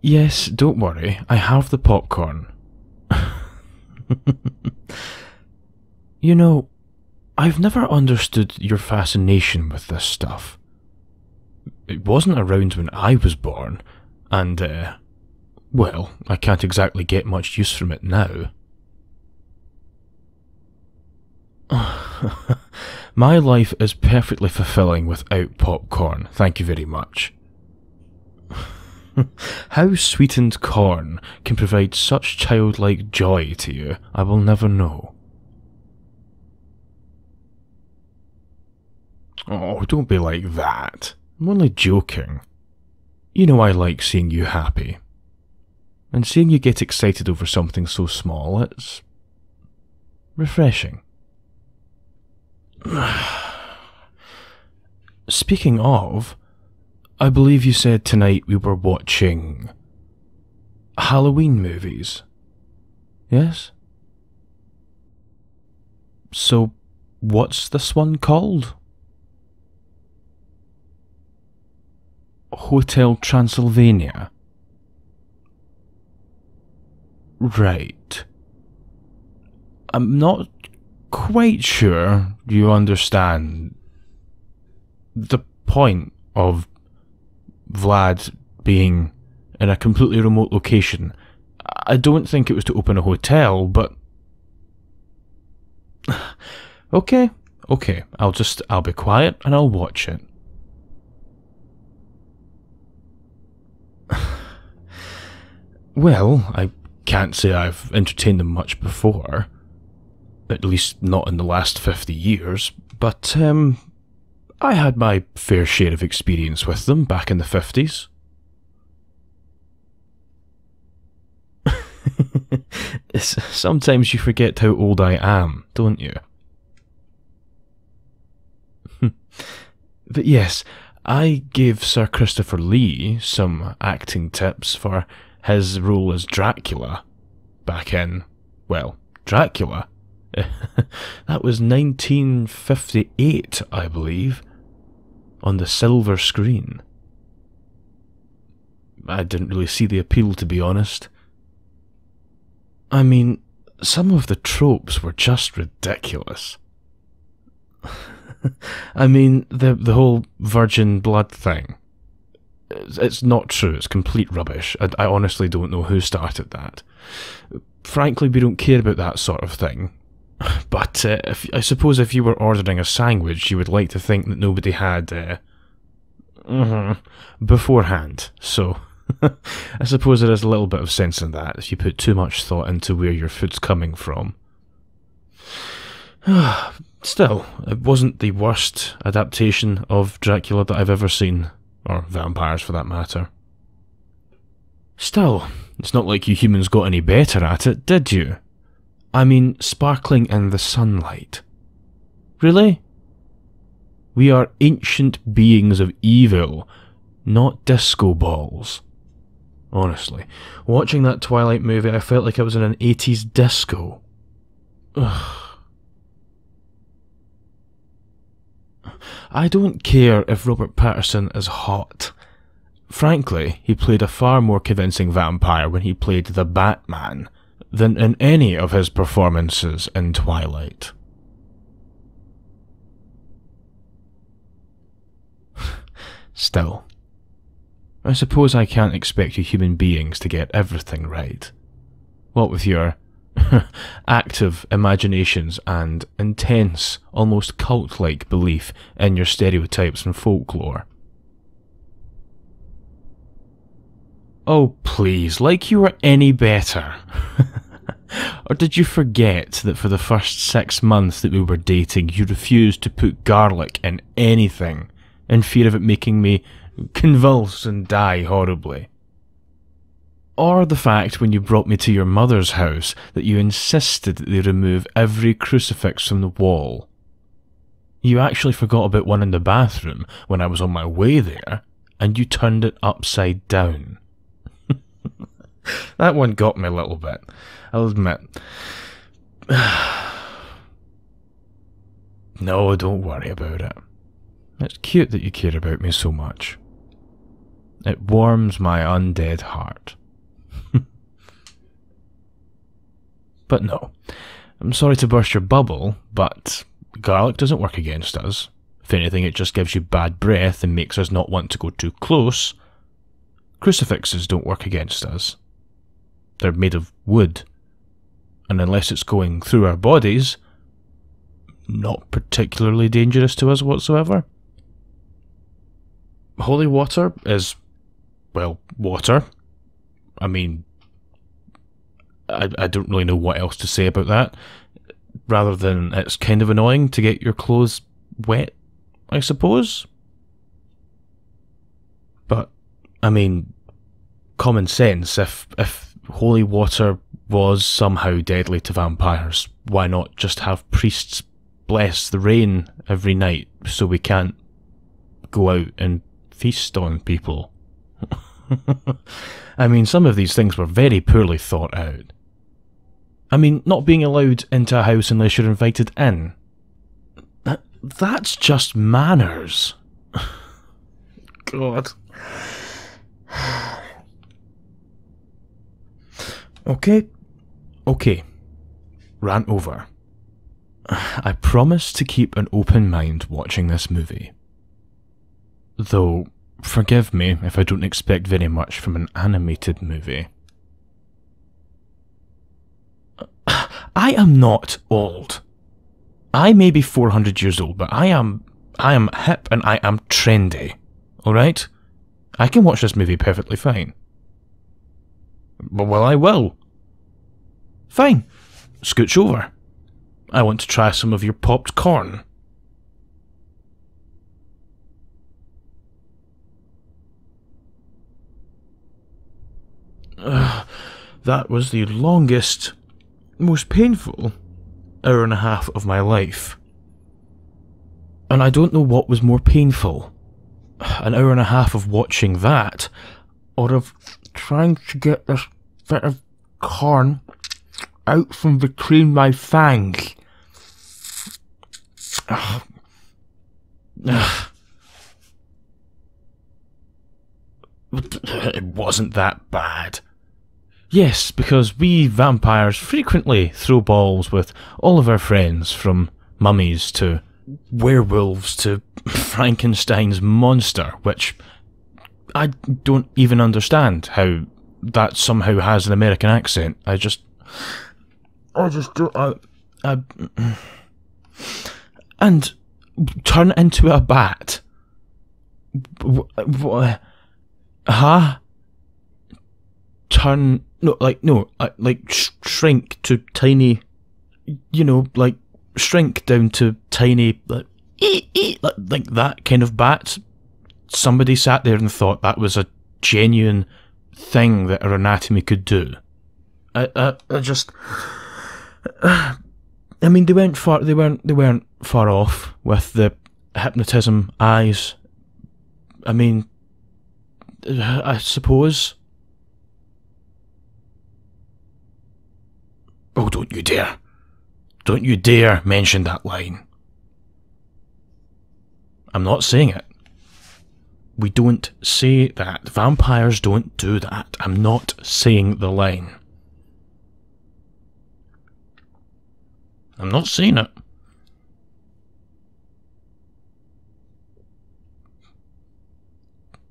Yes, don't worry, I have the popcorn. You know, I've never understood your fascination with this stuff. It wasn't around when I was born, and, well, I can't exactly get much use from it now. My life is perfectly fulfilling without popcorn, thank you very much. How sweetened corn can provide such childlike joy to you, I will never know. Oh, don't be like that. I'm only joking. You know I like seeing you happy. And seeing you get excited over something so small, it's refreshing. Speaking of, I believe you said tonight we were watching Halloween movies. Yes? So, what's this one called? Hotel Transylvania. Right. I'm not quite sure you understand the point of Vlad being in a completely remote location. I don't think it was to open a hotel, but... Okay, I'll be quiet and I'll watch it. Well, I can't say I've entertained them much before. At least not in the last 50 years, but, I had my fair share of experience with them back in the 50s. Sometimes you forget how old I am, don't you? But yes, I gave Sir Christopher Lee some acting tips for his role as Dracula back in, well, Dracula. That was 1958, I believe, on the silver screen. I didn't really see the appeal, to be honest. I mean, some of the tropes were just ridiculous. I mean, the whole virgin blood thing. It's not true, it's complete rubbish. I honestly don't know who started that. Frankly, we don't care about that sort of thing. But I suppose if you were ordering a sandwich, you would like to think that nobody had beforehand. So, I suppose there is a little bit of sense in that, if you put too much thought into where your food's coming from. Still, it wasn't the worst adaptation of Dracula that I've ever seen. Or vampires, for that matter. Still, it's not like you humans got any better at it, did you? I mean, sparkling in the sunlight. Really? We are ancient beings of evil, not disco balls. Honestly, watching that Twilight movie, I felt like I was in an 80s disco. Ugh. I don't care if Robert Pattinson is hot. Frankly, he played a far more convincing vampire when he played the Batman than in any of his performances in Twilight. Still, I suppose I can't expect you human beings to get everything right. What with your active imaginations and intense, almost cult-like belief in your stereotypes and folklore. Oh please, like you were any better. Or did you forget that for the first 6 months that we were dating, you refused to put garlic in anything, in fear of it making me convulse and die horribly? Or the fact when you brought me to your mother's house that you insisted that they remove every crucifix from the wall. You actually forgot about one in the bathroom when I was on my way there, and you turned it upside down. That one got me a little bit, I'll admit. No, don't worry about it. It's cute that you care about me so much. It warms my undead heart. But no, I'm sorry to burst your bubble, but garlic doesn't work against us. If anything, it just gives you bad breath and makes us not want to go too close. Crucifixes don't work against us. They're made of wood, and unless it's going through our bodies, not particularly dangerous to us whatsoever. Holy water is, well, water. I mean, I don't really know what else to say about that, rather than it's kind of annoying to get your clothes wet, I suppose. But, I mean, common sense, if holy water was somehow deadly to vampires, why not just have priests bless the rain every night so we can't go out and feast on people? I mean, some of these things were very poorly thought out. I mean, not being allowed into a house unless you're invited in. That's just manners. God. Okay. Rant over. I promise to keep an open mind watching this movie. Though, forgive me if I don't expect very much from an animated movie. I am not old. I may be 400 years old, but I am hip and I am trendy. Alright? I can watch this movie perfectly fine. Well, I will. Fine. Scooch over. I want to try some of your popped corn. That was the longest, most painful hour and a half of my life. And I don't know what was more painful. An hour and a half of watching that, or of trying to get this bit of corn out from between my fangs. It wasn't that bad. Yes, because we vampires frequently throw balls with all of our friends, from mummies to werewolves to Frankenstein's monster, which I don't even understand how that somehow has an American accent. I just don't. And turn into a bat. Huh? Shrink to tiny, shrink down to tiny, like that kind of bat. Somebody sat there and thought that was a genuine thing that our anatomy could do. I mean, they weren't far off with the hypnotism eyes. I mean, I suppose. Oh, don't you dare. Don't you dare mention that line. I'm not saying it. We don't say that. Vampires don't do that. I'm not saying the line. I'm not saying it.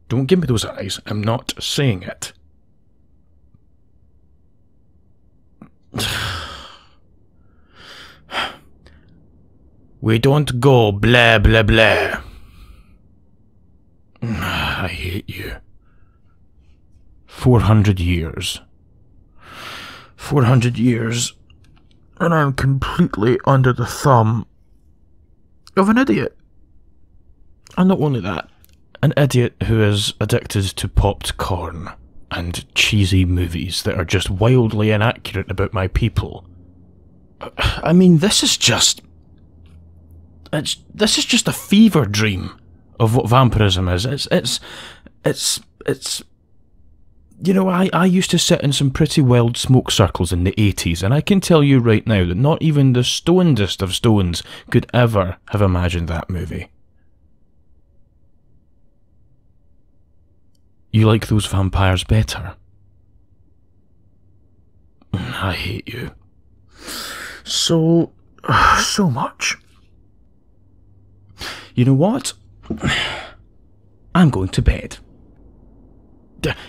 Don't give me those eyes. I'm not saying it. We don't go blah blah blah. I hate you. 400 years. 400 years. And I'm completely under the thumb of an idiot. And not only that, an idiot who is addicted to popped corn and cheesy movies that are just wildly inaccurate about my people. I mean, this is just a fever dream of what vampirism is. It's You know, I used to sit in some pretty wild smoke circles in the 80s, and I can tell you right now that not even the stonedest of stones could ever have imagined that movie. You like those vampires better? I hate you. So much. You know what? I'm going to bed.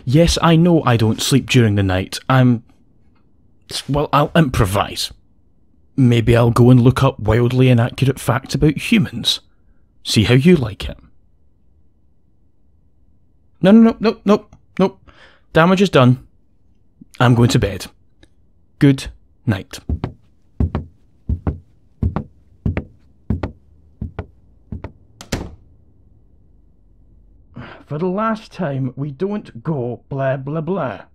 Yes, I know I don't sleep during the night. Well, I'll improvise. Maybe I'll go and look up wildly inaccurate facts about humans. See how you like it. No. Damage is done. I'm going to bed. Good night. For the last time, we don't go blah blah blah.